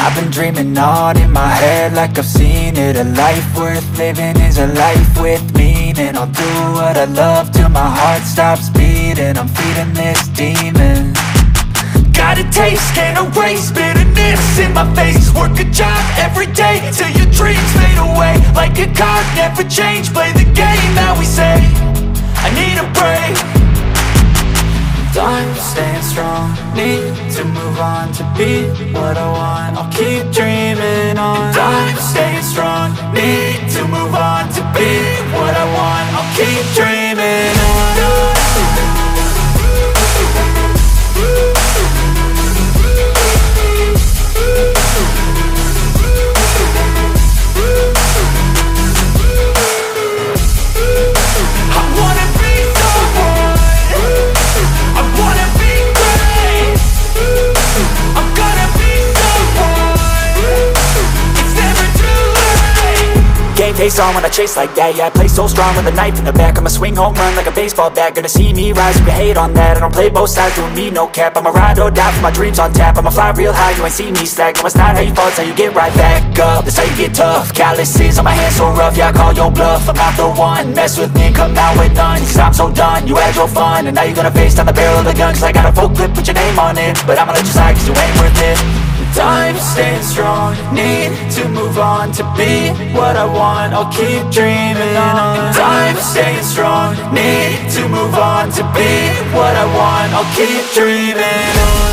I've been dreaming on in my head like I've seen it. A life worth living is a life with meaning. I'll do what I love till my heart stops beating. I'm feeding this demon. Got a taste, can't erase bitterness in my face. Work a job every day till your dreams fade away. Like a card, never change, play the game that we say. I need a break. I'm staying strong, need to move on to be what I want. I'll keep dreaming on. I'm staying strong, need to move on to be what I want. I'll keep dreaming on. Face on when I chase like that, yeah, I play so strong with a knife in the back. I'ma swing home run like a baseball bat. Gonna see me rise if you hate on that. I don't play both sides, doing me no cap. I'ma ride or die for my dreams on tap. I'ma fly real high, you ain't see me slack. No, it's not how you fall, it's how you get right back up. That's how you get tough. Calluses on my hands so rough, yeah, I call your bluff. I'm not the one, mess with me, come out with none. Cause I'm so done, you had your fun. And now you're gonna face down the barrel of the gun. Cause I got a full clip, put your name on it. But I'ma let you slide cause you ain't worth it. I'm staying strong, need to move on to be what I want. I'll keep dreaming on. I'm staying strong, need to move on to be what I want. I'll keep dreaming on.